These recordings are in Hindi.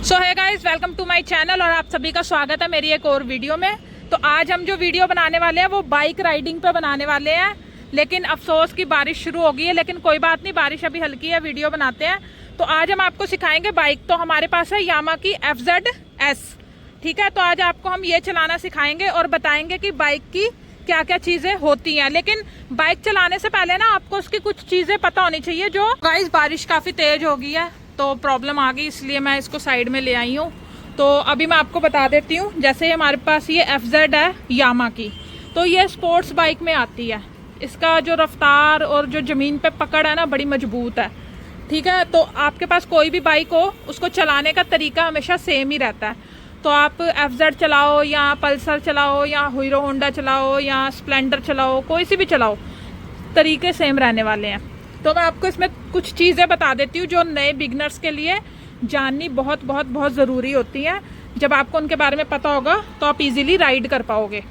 सो है guys, welcome to my channel और आप सभी का स्वागत है मेरी एक और वीडियो में। तो आज हम जो वीडियो बनाने वाले हैं वो बाइक राइडिंग पे बनाने वाले हैं। लेकिन अफसोस की बारिश शुरू हो गई है, लेकिन कोई बात नहीं, बारिश अभी हल्की है, वीडियो बनाते हैं। तो आज हम आपको सिखाएंगे बाइक। तो हमारे पास है यामा की FZS, ठीक है। तो आज आपको हम ये चलाना सिखाएंगे और बताएंगे कि बाइक की क्या क्या चीजें होती हैं। लेकिन बाइक चलाने से पहले ना आपको उसकी कुछ चीजें पता होनी चाहिए। जो गाइस बारिश काफी तेज हो गई है तो प्रॉब्लम आ गई, इसलिए मैं इसको साइड में ले आई हूँ। तो अभी मैं आपको बता देती हूँ। जैसे हमारे पास ये FZ है यामा की, तो ये स्पोर्ट्स बाइक में आती है। इसका जो रफ्तार और जो ज़मीन पे पकड़ है ना, बड़ी मजबूत है, ठीक है। तो आपके पास कोई भी बाइक हो, उसको चलाने का तरीका हमेशा सेम ही रहता है। तो आप FZ चलाओ या पल्सर चलाओ या हीरो होंडा चलाओ या स्प्लेंडर चलाओ, कोई सी भी चलाओ, तरीके सेम रहने वाले हैं। तो मैं आपको इसमें कुछ चीज़ें बता देती हूँ जो नए बिगनर्स के लिए जाननी बहुत बहुत बहुत ज़रूरी होती हैं। जब आपको उनके बारे में पता होगा तो आप इजीली राइड कर पाओगे।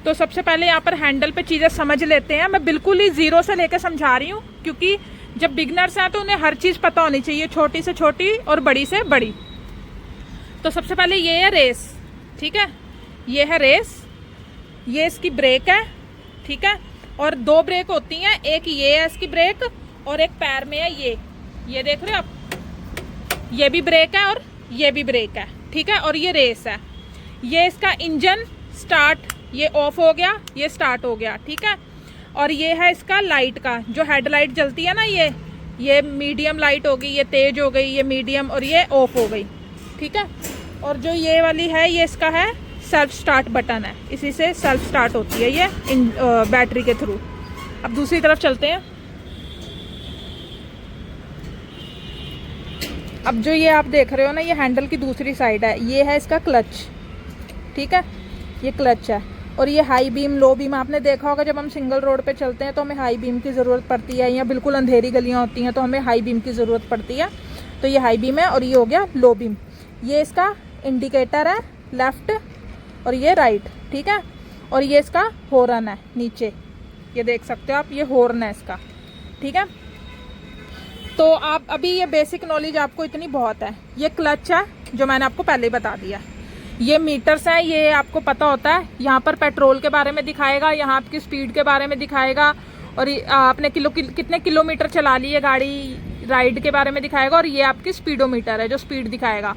तो सबसे पहले यहाँ पर हैंडल पे चीज़ें समझ लेते हैं। मैं बिल्कुल ही ज़ीरो से लेकर समझा रही हूँ, क्योंकि जब बिगनर्स हैं तो उन्हें हर चीज़ पता होनी चाहिए, छोटी से छोटी और बड़ी से बड़ी। तो सबसे पहले ये है रेस, ठीक है। ये है रेस, ये इसकी ब्रेक है, ठीक है। और दो ब्रेक होती हैं, एक ये है इसकी ब्रेक और एक पैर में है ये देख रहे हो आप, ये भी ब्रेक है और ये भी ब्रेक है, ठीक है। और ये रेस है, ये इसका इंजन स्टार्ट, ये ऑफ हो गया, ये स्टार्ट हो गया, ठीक है। और ये है इसका लाइट का, जो हेडलाइट जलती है ना, ये मीडियम लाइट हो गई, ये तेज हो गई, ये मीडियम, और ये ऑफ हो गई, ठीक है। और जो ये वाली है, ये इसका है सेल्फ स्टार्ट बटन है, इसी से सेल्फ स्टार्ट होती है ये बैटरी के थ्रू। अब दूसरी तरफ चलते हैं। अब जो ये आप देख रहे हो ना, ये हैंडल की दूसरी साइड है, ये है इसका क्लच, ठीक है। ये क्लच है। और ये हाई बीम लो बीम, आपने देखा होगा जब हम सिंगल रोड पे चलते हैं तो हमें हाई बीम की ज़रूरत पड़ती है, या बिल्कुल अंधेरी गलियां होती हैं तो हमें हाई बीम की ज़रूरत पड़ती है। तो ये हाई बीम है। और ये हो गया लो बीम। ये इसका इंडिकेटर है लेफ्ट और ये राइट, ठीक है। और ये इसका हॉर्न है नीचे, ये देख सकते हो आप, ये हॉर्न है इसका, ठीक है। तो आप अभी ये बेसिक नॉलेज आपको इतनी बहुत है। ये क्लच है जो मैंने आपको पहले ही बता दिया। ये मीटर्स हैं, ये आपको पता होता है। यहाँ पर पेट्रोल के बारे में दिखाएगा, यहाँ आपकी स्पीड के बारे में दिखाएगा, और आपने कितने किलोमीटर चला ली है गाड़ी, राइड के बारे में दिखाएगा। और ये आपकी स्पीडोमीटर है जो स्पीड दिखाएगा,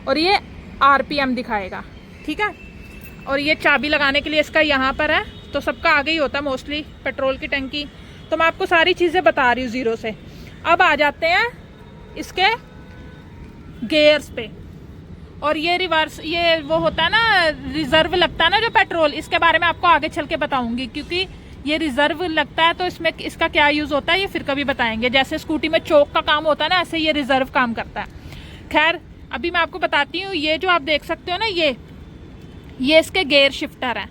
और ये RPM दिखाएगा, ठीक है। और ये चाबी लगाने के लिए इसका यहाँ पर है, तो सबका आगे ही होता है मोस्टली पेट्रोल की टंकी। तो मैं आपको सारी चीज़ें बता रही हूँ ज़ीरो से। अब आ जाते हैं इसके गियर्स पे। और ये रिवर्स, ये वो होता है ना, रिजर्व लगता है ना जो पेट्रोल, इसके बारे में आपको आगे चल के बताऊंगी, क्योंकि ये रिजर्व लगता है तो इसमें इसका क्या यूज़ होता है ये फिर कभी बताएंगे। जैसे स्कूटी में चौक का काम होता है ना, ऐसे ये रिजर्व काम करता है। खैर अभी मैं आपको बताती हूँ। ये जो आप देख सकते हो ना, ये इसके गियर शिफ्टर है।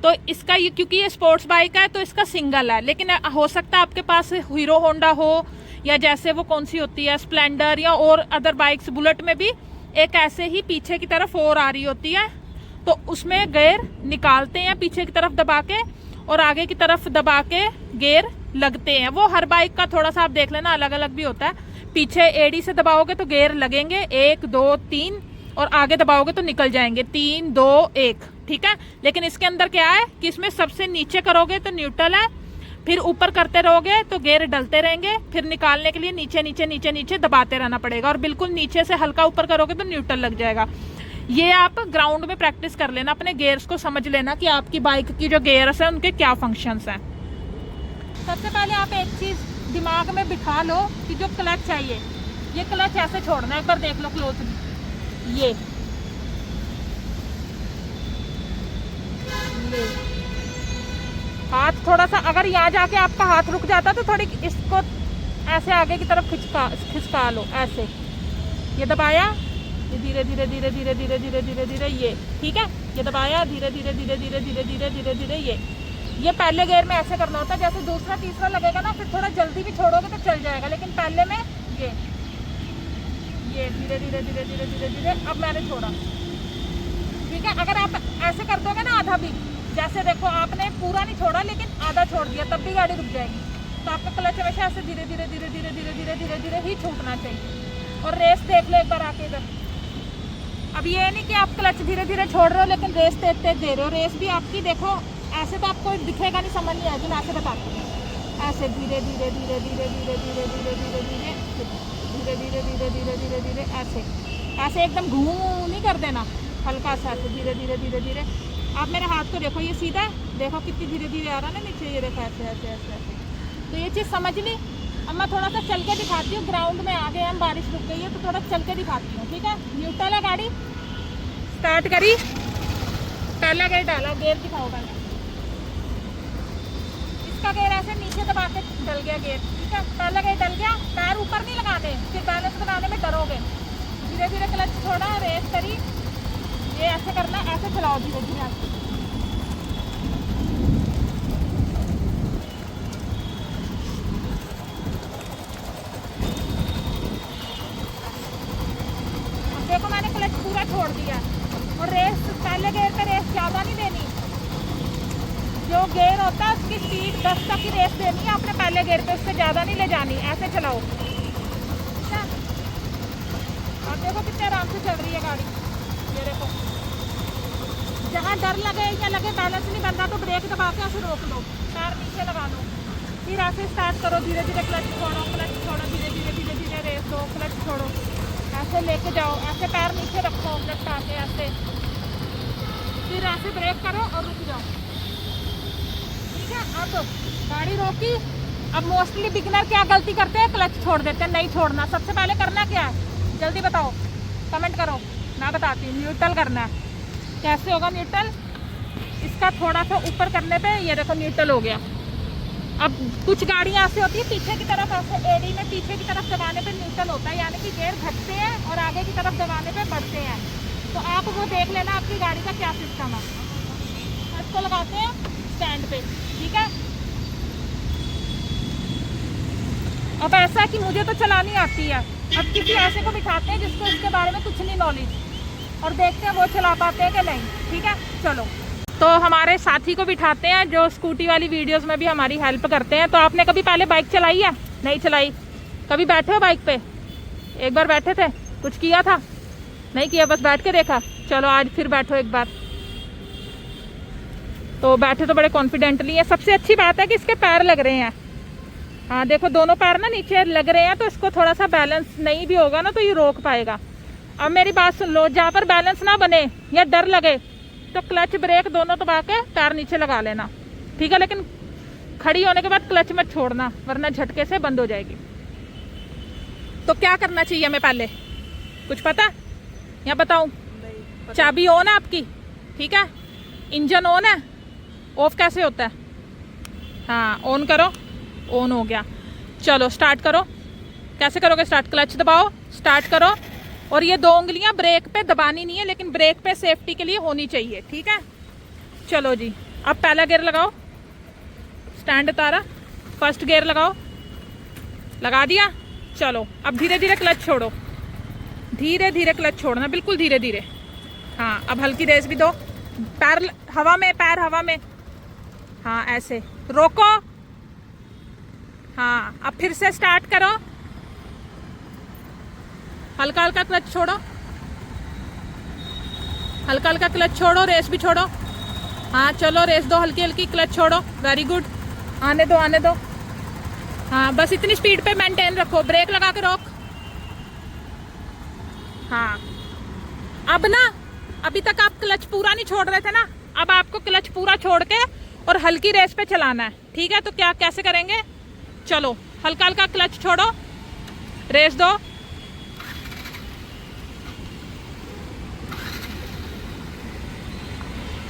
तो इसका ये, क्योंकि ये स्पोर्ट्स बाइक है तो इसका सिंगल है, लेकिन हो सकता है आपके पास हीरो होंडा हो, या जैसे वो कौन सी होती है स्प्लेंडर, या और अदर बाइक्स, बुलेट में भी एक ऐसे ही पीछे की तरफ और आ रही होती है, तो उसमें गियर निकालते हैं पीछे की तरफ दबा के, और आगे की तरफ दबा के गियर लगते हैं। वो हर बाइक का थोड़ा सा आप देख लेना, अलग अलग भी होता है। पीछे एडी से दबाओगे तो गियर लगेंगे 1 2 3, और आगे दबाओगे तो निकल जाएंगे 3 2 1, ठीक है। लेकिन इसके अंदर क्या है कि इसमें सबसे नीचे करोगे तो न्यूट्रल है, फिर ऊपर करते रहोगे तो गियर डलते रहेंगे, फिर निकालने के लिए नीचे नीचे नीचे नीचे दबाते रहना पड़ेगा, और बिल्कुल नीचे से हल्का ऊपर करोगे तो न्यूट्रल लग जाएगा। ये आप ग्राउंड में प्रैक्टिस कर लेना, अपने गियर्स को समझ लेना कि आपकी बाइक की जो गियर्स हैं उनके क्या फंक्शंस हैं। सबसे पहले आप एक चीज़ दिमाग में बिठा लो कि जो क्लच है, ये क्लच ऐसे छोड़ना है, एक बार देख लो क्लोजली। ये हाथ थोड़ा सा, अगर यहाँ जाके आपका हाथ रुक जाता तो थोड़ी इसको ऐसे आगे की तरफ खिसका लो, ऐसे। ये दबाया, ये धीरे धीरे धीरे धीरे धीरे धीरे धीरे धीरे, ये ठीक है। ये दबाया, धीरे धीरे धीरे धीरे धीरे धीरे धीरे धीरे, ये पहले गियर में ऐसे करना होता है। जैसे दूसरा तीसरा लगेगा ना, फिर थोड़ा जल्दी भी छोड़ोगे तो चल जाएगा, लेकिन पहले में ये धीरे धीरे धीरे धीरे धीरे धीरे। अब मैंने छोड़ा, ठीक है। अगर आप ऐसे कर दोगे ना आधा भी, जैसे देखो आपने पूरा नहीं छोड़ा लेकिन आधा छोड़ दिया, तब भी गाड़ी रुक जाएगी। तो आपका क्लच हमेशा ऐसे धीरे धीरे धीरे धीरे धीरे धीरे धीरे धीरे ही छूटना चाहिए। और रेस देख लो एक बार आके इधर, अब ये नहीं कि आप क्लच धीरे धीरे छोड़ रहे हो लेकिन रेस तेज तेज दे रहे हो। रेस भी आपकी देखो ऐसे तो आपको दिखेगा नहीं, समझ नहीं आएगी। मैं ऐसे बताती हूँ, ऐसे धीरे धीरे धीरे धीरे धीरे धीरे धीरे धीरे धीरे धीरे धीरे धीरे धीरे धीरे धीरे ऐसे ऐसे एकदम घूम नहीं कर देना, हल्का सा ऐसे धीरे धीरे धीरे धीरे। आप मेरे हाथ को देखो, ये सीधा है, देखो कितनी धीरे धीरे आ रहा है ना नीचे, ये देखो ऐसे ऐसे ऐसे ऐसे। तो ये चीज़ समझ ली। अब मैं थोड़ा सा चल के दिखाती हूँ। ग्राउंड में आ गए हम, बारिश रुक गई है तो थोड़ा चल के दिखाती हूँ, ठीक है। न्यूट्रल है गाड़ी, स्टार्ट करी, पहला गेयर डाला, गेयर दिखाओ पहले। इसका गेयर ऐसे नीचे दबा के डल गया गेयर, ठीक है। पहला गेयर डल गया, पैर ऊपर नहीं लगाने, फिर बैलेंस बनाने में डरोगे। धीरे धीरे क्लच छोड़ा, रेस करी, ये ऐसे करना, ऐसे चलाओ धीरे धीरे ऐसे। देखो मैंने क्लच पूरा छोड़ दिया और रेस पहले गेयर पे रेस ज़्यादा नहीं देनी। जो गेयर होता है उसकी स्पीड 10 तक की रेस देनी है आपने पहले गेयर पे, उससे ज़्यादा नहीं ले जानी। ऐसे चलाओ, अच्छा। और देखो कितने आराम से चल रही है गाड़ी, ये देखो। जहाँ डर लगे या लगे बैलेंस नहीं बन रहा तो ब्रेक दबा के ऐसे रोक लो, पैर नीचे लगा लो, फिर ऐसे स्टार्ट करो, धीरे धीरे क्लच छोड़ो, धीरे धीरे धीरे धीरे रेस दो, क्लच छोड़ो, ऐसे लेके जाओ, ऐसे पैर नीचे रखो लटका के ऐसे, फिर ऐसे ब्रेक करो और रुक जाओ, ठीक है। अब गाड़ी रोकी। अब मोस्टली बिगिनर क्या गलती करते हैं, क्लच छोड़ देते हैं। नहीं छोड़ना। सबसे पहले करना क्या है, जल्दी बताओ, कमेंट करो, मैं बताती हूँ। न्यूट्रल करना है। कैसे होगा न्यूट्रल, इसका थोड़ा सा ऊपर करने पे ये देखो न्यूट्रल हो गया। अब कुछ गाड़ियाँ ऐसी होती है पीछे की तरफ, ऐसे एडी में पीछे की तरफ दबाने पे न्यूट्रल होता है, यानी कि गेयर घटते हैं और आगे की तरफ दबाने पे बढ़ते हैं। तो आप वो देख लेना आपकी गाड़ी का क्या सिस्टम है। इसको लगाते हैं स्टैंड पे, ठीक है। अब ऐसा कि मुझे तो चलानी आती है, अब किसी ऐसे को बिठाते हैं जिसको इसके बारे में कुछ नहीं नॉलेज, और देखते हैं वो चला पाते हैं कि नहीं, ठीक है। चलो, तो हमारे साथी को बिठाते हैं जो स्कूटी वाली वीडियोस में भी हमारी हेल्प करते हैं। तो आपने कभी पहले बाइक चलाई है? नहीं चलाई। कभी बैठे हो बाइक पे? एक बार बैठे थे, कुछ किया था? नहीं किया, बस बैठ के देखा। चलो आज फिर बैठो एक बार। तो बैठे तो बड़े कॉन्फिडेंटली है। सबसे अच्छी बात है कि इसके पैर लग रहे हैं। हाँ देखो, दोनों पैर ना नीचे लग रहे हैं, तो इसको थोड़ा सा बैलेंस नहीं भी होगा ना तो ये रोक पाएगा। अब मेरी बात सुन लो, जहाँ पर बैलेंस ना बने या डर लगे तो क्लच ब्रेक दोनों दबा के पैर नीचे लगा लेना, ठीक है। लेकिन खड़ी होने के बाद क्लच मत छोड़ना, वरना झटके से बंद हो जाएगी। तो क्या करना चाहिए हमें पहले, कुछ पता या बताऊं? चाबी ऑन है आपकी, ठीक है। इंजन ऑन है, ऑफ कैसे होता है? हाँ ऑन करो, ऑन हो गया। चलो स्टार्ट करो। कैसे करोगे स्टार्ट? क्लच दबाओ, स्टार्ट करो। और ये 2 उंगलियां ब्रेक पे दबानी नहीं है, लेकिन ब्रेक पे सेफ्टी के लिए होनी चाहिए, ठीक है। चलो जी, अब पहला गियर लगाओ, स्टैंड उतारा, फर्स्ट गियर लगाओ, लगा दिया। चलो अब धीरे धीरे क्लच छोड़ो, धीरे धीरे क्लच छोड़ना, बिल्कुल धीरे धीरे। हाँ अब हल्की रेस भी दो, पैर हवा में, पैर हवा में। हाँ ऐसे रोको। हाँ अब फिर से स्टार्ट करो, हल्का हल्का क्लच छोड़ो, हल्का हल्का क्लच छोड़ो, रेस भी छोड़ो। हाँ चलो रेस दो, हल्की हल्की क्लच छोड़ो, वेरी गुड। आने दो, आने दो। हाँ बस इतनी स्पीड पे मेंटेन रखो, ब्रेक लगा के रोक। हाँ अब ना, अभी तक आप क्लच पूरा नहीं छोड़ रहे थे ना, अब आपको क्लच पूरा छोड़ के और हल्की रेस पे चलाना है, ठीक है। तो क्या कैसे करेंगे? चलो हल्का हल्का क्लच छोड़ो, रेस दो।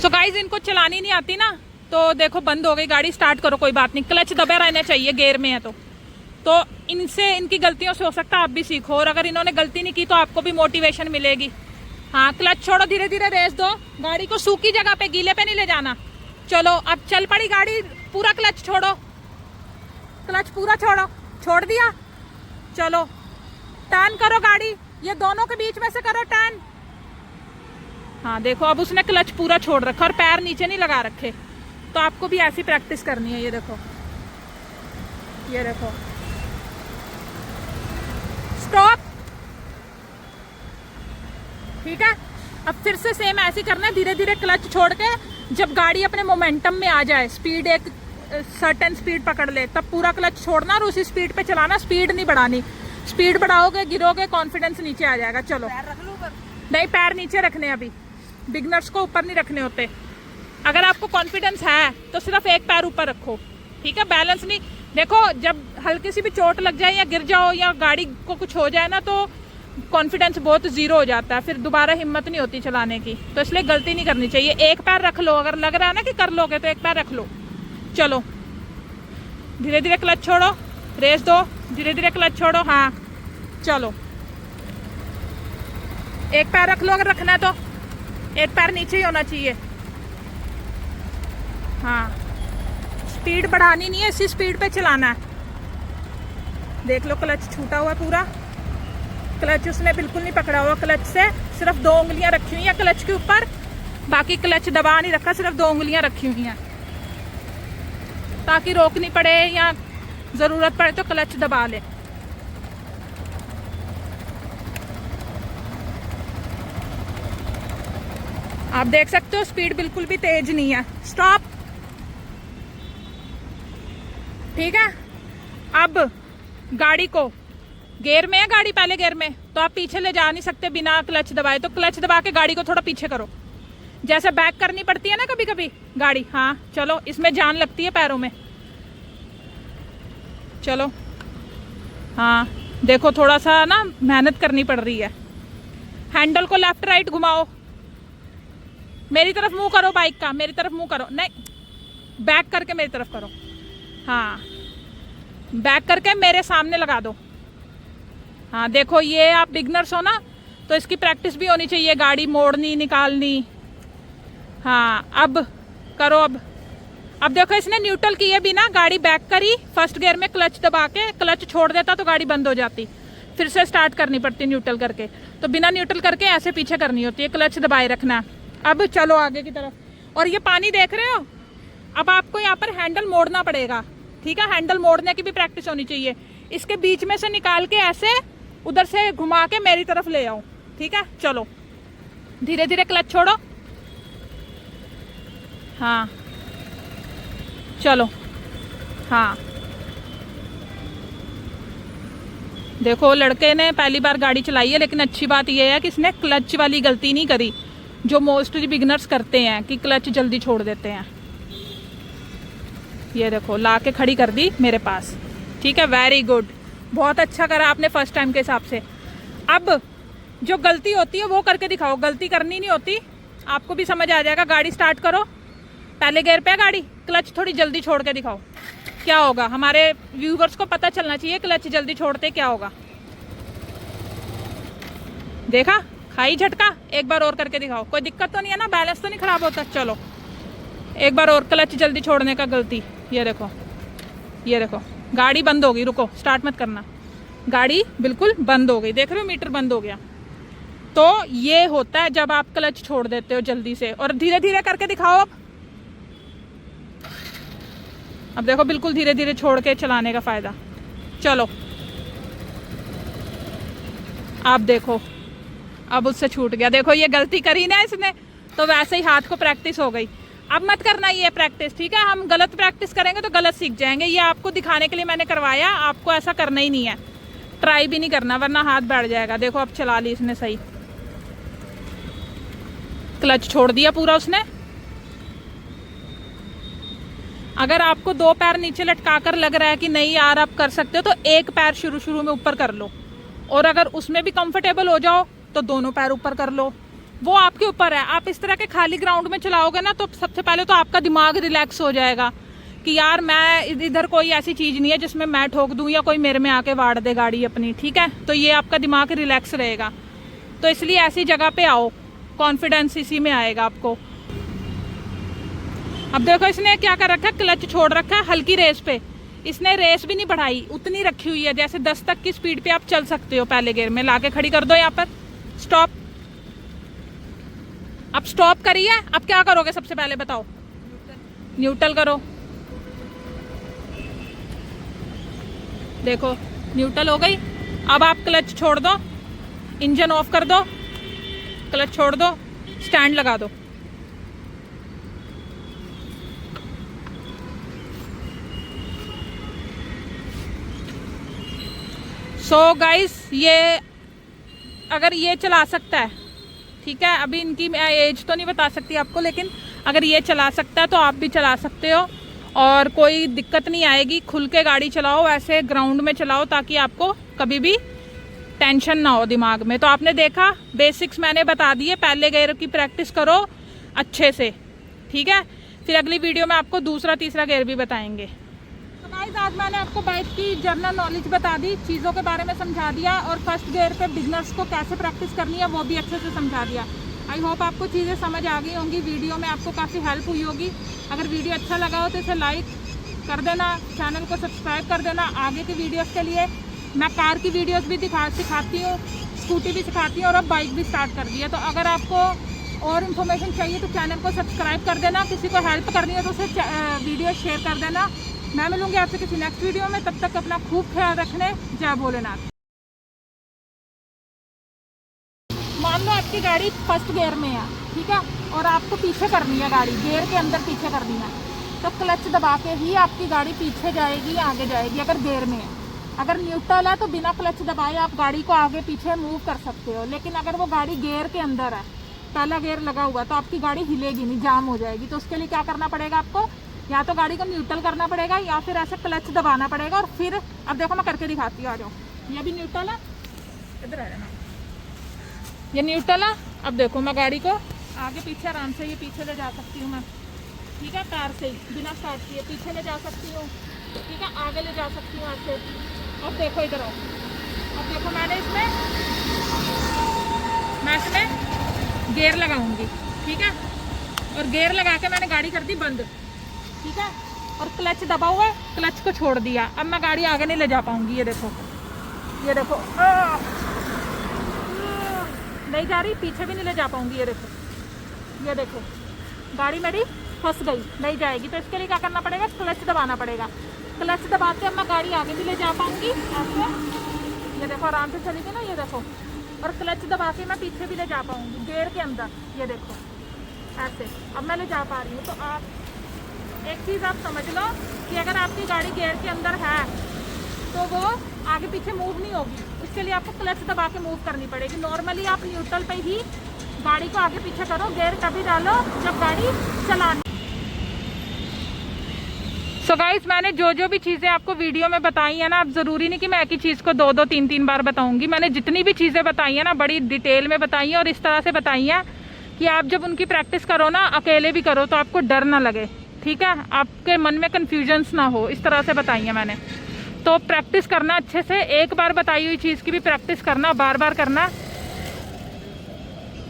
सो गाइज इनको चलानी नहीं आती ना, तो देखो बंद हो गई गाड़ी, स्टार्ट करो, कोई बात नहीं, क्लच दबे रहना चाहिए गेयर में है तो इनसे, इनकी गलतियों से हो सकता है आप भी सीखो, और अगर इन्होंने गलती नहीं की तो आपको भी मोटिवेशन मिलेगी। हाँ क्लच छोड़ो, धीरे धीरे रेस दो, गाड़ी को सूखी जगह पे, गीले पे नहीं ले जाना। चलो अब चल पड़ी गाड़ी, पूरा क्लच छोड़ो, क्लच पूरा छोड़ो, छोड़ दिया। चलो टर्न करो गाड़ी, ये दोनों के बीच में से करो टर्न। हाँ देखो अब उसने क्लच पूरा छोड़ रखा और पैर नीचे नहीं लगा रखे। तो आपको भी ऐसी प्रैक्टिस करनी है। ये देखो, ये देखो, स्टॉप, ठीक है। अब फिर से सेम ऐसे करना है, धीरे धीरे क्लच छोड़ के जब गाड़ी अपने मोमेंटम में आ जाए, स्पीड एक सर्टेन स्पीड पकड़ ले, तब पूरा क्लच छोड़ना और उसी स्पीड पे चलाना, स्पीड नहीं बढ़ानी। स्पीड बढ़ाओगे गिरोगे, कॉन्फिडेंस नीचे आ जाएगा। चलो नहीं, पैर नीचे रखने, अभी बिगनर्स को ऊपर नहीं रखने होते। अगर आपको कॉन्फिडेंस है तो सिर्फ एक पैर ऊपर रखो, ठीक है। बैलेंस नहीं, देखो जब हल्की सी भी चोट लग जाए या गिर जाओ या गाड़ी को कुछ हो जाए ना, तो कॉन्फिडेंस बहुत जीरो हो जाता है, फिर दोबारा हिम्मत नहीं होती चलाने की। तो इसलिए गलती नहीं करनी चाहिए। एक पैर रख लो, अगर लग रहा है ना कि कर लोगे तो एक पैर रख लो। चलो धीरे धीरे क्लच छोड़ो, रेस दो, धीरे धीरे क्लच छोड़ो। हाँ चलो, एक पैर रख लो अगर रखना है तो, एक पैर नीचे ही होना चाहिए। हाँ, स्पीड बढ़ानी नहीं है, इसी स्पीड पे चलाना है। देख लो क्लच छूटा हुआ पूरा, क्लच उसने बिल्कुल नहीं पकड़ा हुआ। क्लच से सिर्फ 2 उंगलियां रखी हुई हैं क्लच के ऊपर, बाकी क्लच दबा नहीं रखा, सिर्फ 2 उंगलियां रखी हुई हैं ताकि रोकनी पड़े या जरूरत पड़े तो क्लच दबा ले। आप देख सकते हो स्पीड बिल्कुल भी तेज नहीं है। स्टॉप, ठीक है। अब गाड़ी को गियर में है, गाड़ी पहले गियर में, तो आप पीछे ले जा नहीं सकते बिना क्लच दबाए। तो क्लच दबा के गाड़ी को थोड़ा पीछे करो, जैसे बैक करनी पड़ती है ना कभी कभी गाड़ी। हाँ चलो, इसमें जान लगती है पैरों में। चलो हाँ, देखो थोड़ा सा ना मेहनत करनी पड़ रही है। हैंडल को लेफ्ट राइट घुमाओ, मेरी तरफ मुंह करो, बाइक का मेरी तरफ मुंह करो, नहीं बैक करके मेरी तरफ करो। हाँ, बैक करके मेरे सामने लगा दो। हाँ देखो, ये आप बिगनर्स हो ना, तो इसकी प्रैक्टिस भी होनी चाहिए, गाड़ी मोड़नी निकालनी। हाँ अब करो। अब देखो इसने न्यूट्रल किए बिना गाड़ी बैक करी, फर्स्ट गियर में क्लच दबा के, क्लच छोड़ देता तो गाड़ी बंद हो जाती, फिर से स्टार्ट करनी पड़ती न्यूट्रल करके। तो बिना न्यूट्रल करके ऐसे पीछे करनी होती है, क्लच दबाए रखना। अब चलो आगे की तरफ। और ये पानी देख रहे हो, अब आपको यहाँ पर हैंडल मोड़ना पड़ेगा, ठीक है। हैंडल मोड़ने की भी प्रैक्टिस होनी चाहिए। इसके बीच में से निकाल के ऐसे उधर से घुमा के मेरी तरफ ले आओ, ठीक है। चलो धीरे धीरे क्लच छोड़ो। हाँ चलो, हाँ देखो लड़के ने पहली बार गाड़ी चलाई है, लेकिन अच्छी बात यह है कि इसने क्लच वाली गलती नहीं करी जो मोस्टली बिगनर्स करते हैं कि क्लच जल्दी छोड़ देते हैं। ये देखो ला के खड़ी कर दी मेरे पास, ठीक है। वेरी गुड, बहुत अच्छा करा आपने फर्स्ट टाइम के हिसाब से। अब जो गलती होती है वो करके दिखाओ, गलती करनी नहीं होती, आपको भी समझ आ जाएगा। गाड़ी स्टार्ट करो, पहले गियर पे गाड़ी, क्लच थोड़ी जल्दी छोड़ के दिखाओ, क्या होगा। हमारे व्यूवर्स को पता चलना चाहिए क्लच जल्दी छोड़ते क्या होगा। देखा, खाई झटका। एक बार और करके दिखाओ, कोई दिक्कत तो नहीं है ना, बैलेंस तो नहीं खराब होता। चलो एक बार और, क्लच जल्दी छोड़ने का गलती। ये देखो, ये देखो गाड़ी बंद हो गई, रुको स्टार्ट मत करना, गाड़ी बिल्कुल बंद हो गई, देख रहे हो मीटर बंद हो गया। तो ये होता है जब आप क्लच छोड़ देते हो जल्दी से। और धीरे धीरे करके दिखाओ। अब देखो बिल्कुल धीरे धीरे छोड़ के चलाने का फायदा। चलो आप देखो, अब उससे छूट गया। देखो ये गलती करी ना इसने, तो वैसे ही हाथ को प्रैक्टिस हो गई। अब मत करना ये प्रैक्टिस, ठीक है। हम गलत प्रैक्टिस करेंगे तो गलत सीख जाएंगे। ये आपको दिखाने के लिए मैंने करवाया, आपको ऐसा करना ही नहीं है, ट्राई भी नहीं करना वरना हाथ बैठ जाएगा। देखो अब चला ली इसने सही, क्लच छोड़ दिया पूरा उसने। अगर आपको 2 पैर नीचे लटकाकर लग रहा है कि नहीं यार आप कर सकते हो, तो एक पैर शुरू में ऊपर कर लो, और अगर उसमें भी कंफर्टेबल हो जाओ तो दोनों पैर ऊपर कर लो, वो आपके ऊपर है। आप इस तरह के खाली ग्राउंड में चलाओगे ना, तो सबसे पहले तो आपका दिमाग रिलैक्स हो जाएगा कि यार मैं इधर कोई ऐसी चीज़ नहीं है जिसमें मैं ठोक दूं या कोई मेरे में आके वाड़ दे गाड़ी अपनी, ठीक है। तो ये आपका दिमाग रिलैक्स रहेगा। तो इसलिए ऐसी जगह पे आओ, कॉन्फिडेंस इसी में आएगा आपको। अब देखो इसने क्या कर रखा है, क्लच छोड़ रखा है हल्की रेस पे। इसने रेस भी नहीं बढ़ाई, उतनी रखी हुई है जैसे 10 तक की स्पीड पे आप चल सकते हो। पहले गियर में लाके खड़ी कर दो, यहाँ पर स्टॉप। अब स्टॉप करी है, अब क्या करोगे सबसे पहले बताओ। न्यूट्रल करो, देखो न्यूट्रल हो गई। अब आप क्लच छोड़ दो, इंजन ऑफ कर दो, क्लच छोड़ दो, स्टैंड लगा दो। सो गाइस, ये अगर ये चला सकता है, ठीक है, अभी इनकी मैं एज तो नहीं बता सकती आपको, लेकिन अगर ये चला सकता है तो आप भी चला सकते हो और कोई दिक्कत नहीं आएगी। खुल के गाड़ी चलाओ, ऐसे ग्राउंड में चलाओ ताकि आपको कभी भी टेंशन ना हो दिमाग में। तो आपने देखा, बेसिक्स मैंने बता दिए, पहले गियर की प्रैक्टिस करो अच्छे से, ठीक है। फिर अगली वीडियो में आपको दूसरा तीसरा गियर भी बताएंगे। तो गाइस, आज मैंने आपको बाइक की जनरल नॉलेज बता दी, चीज़ों के बारे में समझा दिया और फर्स्ट गियर पे बिगनर्स को कैसे प्रैक्टिस करनी है वो भी अच्छे से समझा दिया। आई होप आपको चीज़ें समझ आ गई होंगी, वीडियो में आपको काफ़ी हेल्प हुई होगी। अगर वीडियो अच्छा लगा हो तो इसे लाइक कर देना, चैनल को सब्सक्राइब कर देना। आगे की वीडियोस के लिए मैं कार की वीडियोस भी सिखाती हूँ, स्कूटी भी सिखाती हूँ और अब बाइक भी स्टार्ट कर दी है। तो अगर आपको और इन्फॉर्मेशन चाहिए तो चैनल को सब्सक्राइब कर देना, किसी को हेल्प करनी है तो उसे वीडियो शेयर कर देना। मैं मिलूँगी आपसे किसी नेक्स्ट वीडियो में, तब तक अपना खूब ख्याल रखने। जय भोलेनाथ। मान लो आपकी गाड़ी फर्स्ट गियर में है, ठीक है, और आपको पीछे करनी है गाड़ी, गियर के अंदर पीछे करनी है, तो क्लच दबा के ही आपकी गाड़ी पीछे जाएगी, आगे जाएगी अगर गियर में है। अगर न्यूट्रल है तो बिना क्लच दबाए आप गाड़ी को आगे पीछे मूव कर सकते हो, लेकिन अगर वो गाड़ी गियर के अंदर है, पहला गियर लगा हुआ, तो आपकी गाड़ी हिलेगी नहीं, जाम हो जाएगी। तो उसके लिए क्या करना पड़ेगा आपको, या तो गाड़ी को न्यूट्रल करना पड़ेगा या फिर ऐसे क्लच दबाना पड़ेगा। और फिर अब देखो मैं करके दिखाती हूँ, आ जाओ। ये भी न्यूट्रल है, इधर आ जाना, ये न्यूट्रल है। अब देखो मैं गाड़ी को आगे पीछे आराम से ये पीछे ले जा सकती हूँ मैं, ठीक है, कार से ही बिना स्टार्ट किए पीछे ले जा सकती हूँ, ठीक है, आगे ले जा सकती हूँ ऐसे। अब देखो इधर आओ, अब देखो मैं इसमें गियर लगाऊंगी, ठीक है, और गियर लगा के मैंने गाड़ी कर दी बंद, ठीक है, और क्लच दबा हुआ है, क्लच को छोड़ दिया। अब मैं गाड़ी आगे नहीं ले जा पाऊंगी, ये देखो, ये देखो, नहीं जा रही, पीछे भी नहीं ले जा पाऊंगी, ये देखो, ये देखो, गाड़ी मेरी फंस गई, नहीं जाएगी। तो इसके लिए क्या करना पड़ेगा, क्लच दबाना पड़ेगा। क्लच दबा के अब मैं गाड़ी आगे भी ले जा पाऊंगी ऐसे, ये देखो आराम से चलेगी ना, ये देखो, और क्लच दबा के मैं पीछे भी ले जा पाऊंगी गियर के अंदर, ये देखो ऐसे, अब मैं ले जा पा रही हूँ। तो आप एक चीज़ आप समझ लो कि अगर आपकी गाड़ी गियर के अंदर है तो वो आगे पीछे मूव नहीं होगी, इसके लिए आपको क्लच दबा के मूव करनी पड़ेगी। नॉर्मली आप न्यूट्रल पे ही गाड़ी को आगे पीछे करो, गियर तभी डालो जब गाड़ी चलानी। सो गाइस, मैंने जो जो भी चीज़ें आपको वीडियो में बताई है ना, अब ज़रूरी नहीं कि मैं एक ही चीज़ को दो दो तीन तीन बार बताऊंगी। मैंने जितनी भी चीज़ें बताई है ना, बड़ी डिटेल में बताई है और इस तरह से बताई है कि आप जब उनकी प्रैक्टिस करो ना, अकेले भी करो, तो आपको डर ना लगे, ठीक है, आपके मन में कन्फ्यूजन्स ना हो, इस तरह से बताई है मैंने। तो प्रैक्टिस करना अच्छे से, एक बार बताई हुई चीज़ की भी प्रैक्टिस करना, बार बार करना,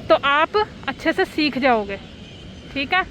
तो आप अच्छे से सीख जाओगे, ठीक है।